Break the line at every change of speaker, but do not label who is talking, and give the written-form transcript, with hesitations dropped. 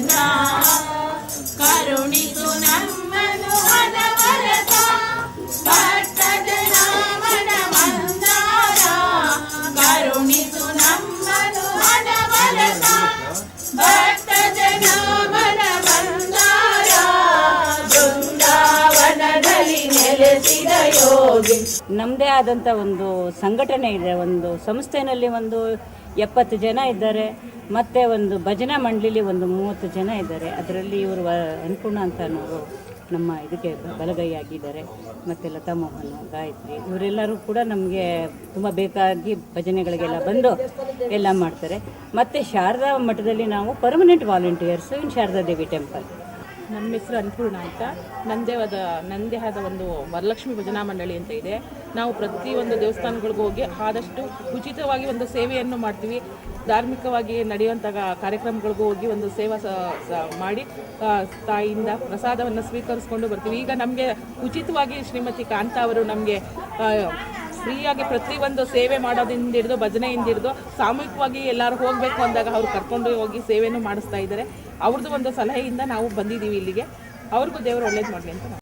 ಗೋವಿಂದ ಕರುಣಿಸು ನಮ್ಮನು ಅನವರತ ಭಕ್ತದ ನಾಮನ ಮಂದಾರ ಕರುಣಿಸು ನಮ್ಮನು ಅನವರತ ಭಕ್ತದ ನಾಮನ ಮಂದಾರ ಬೃಂದಾವನದಲ್ಲಿ ನೆಲೆಸಿದ ಯೋಗಿ.
ನಮ್ಮದೇ ಆದಂಥ ಒಂದು ಸಂಘಟನೆ ಇದೆ, ಒಂದು ಸಂಸ್ಥೆಯಲ್ಲಿ ಒಂದು 70 ಜನ ಇದ್ದಾರೆ, ಮತ್ತು ಒಂದು ಭಜನಾ ಮಂಡಳಿಲಿ ಒಂದು 30 ಜನ ಇದ್ದಾರೆ. ಅದರಲ್ಲಿ ಇವರು ಅನ್ನಪೂರ್ಣ ಅಂತ ಅನ್ನೋರು ನಮ್ಮ ಇದಕ್ಕೆ ಬಲಗೈ ಆಗಿದ್ದಾರೆ, ಮತ್ತು ಲತಾ ಮೋಹನ್, ಗಾಯತ್ರಿ ಇವರೆಲ್ಲರೂ ಕೂಡ ನಮಗೆ ತುಂಬ ಬೇಕಾಗಿ ಭಜನೆಗಳಿಗೆಲ್ಲ ಬಂದು ಎಲ್ಲ ಮಾಡ್ತಾರೆ. ಮತ್ತು ಶಾರದಾ ಮಠದಲ್ಲಿ ನಾವು ಪರ್ಮನೆಂಟ್ ವಾಲಂಟಿಯರ್ಸು ಇನ್ ಶಾರದಾ ದೇವಿ ಟೆಂಪಲ್.
ನಮ್ಮ ಹೆಸರು ಅನ್ನಪೂರ್ಣ ಅಂತ. ನನ್ನದೇ ಆದ ಒಂದು ವರಲಕ್ಷ್ಮಿ ಭಜನಾ ಮಂಡಳಿ ಅಂತ ಇದೆ. ನಾವು ಪ್ರತಿಯೊಂದು ದೇವಸ್ಥಾನಗಳಿಗೂ ಹೋಗಿ ಆದಷ್ಟು ಉಚಿತವಾಗಿ ಒಂದು ಸೇವೆಯನ್ನು ಮಾಡ್ತೀವಿ. ಧಾರ್ಮಿಕವಾಗಿ ನಡೆಯುವಂಥ ಕಾರ್ಯಕ್ರಮಗಳಿಗೂ ಹೋಗಿ ಒಂದು ಸೇವಾ ಮಾಡಿ ತಾಯಿಯಿಂದ ಪ್ರಸಾದವನ್ನು ಸ್ವೀಕರಿಸ್ಕೊಂಡು ಬರ್ತೀವಿ. ಈಗ ನಮಗೆ ಉಚಿತವಾಗಿ ಶ್ರೀಮತಿ ಕಾಂತ ಅವರು ನಮಗೆ ಫ್ರೀಯಾಗಿ ಪ್ರತಿಯೊಂದು ಸೇವೆ ಮಾಡೋದಿಂದ ಹಿಡಿದು ಭಜನೆಯಿಂದ ಹಿಡಿದು ಸಾಮೂಹಿಕವಾಗಿ ಎಲ್ಲರೂ ಹೋಗಬೇಕು ಅಂದಾಗ ಅವ್ರು ಕರ್ಕೊಂಡು ಹೋಗಿ ಸೇವೆಯನ್ನು ಮಾಡಿಸ್ತಾ ಇದ್ದಾರೆ. ಅವ್ರದ್ದು ಒಂದು ಸಲಹೆಯಿಂದ ನಾವು ಬಂದಿದ್ದೀವಿ ಇಲ್ಲಿಗೆ. ಅವ್ರಿಗೂ ದೇವರು ಒಳ್ಳೇದು ಮಾಡಲಿ ಅಂತ.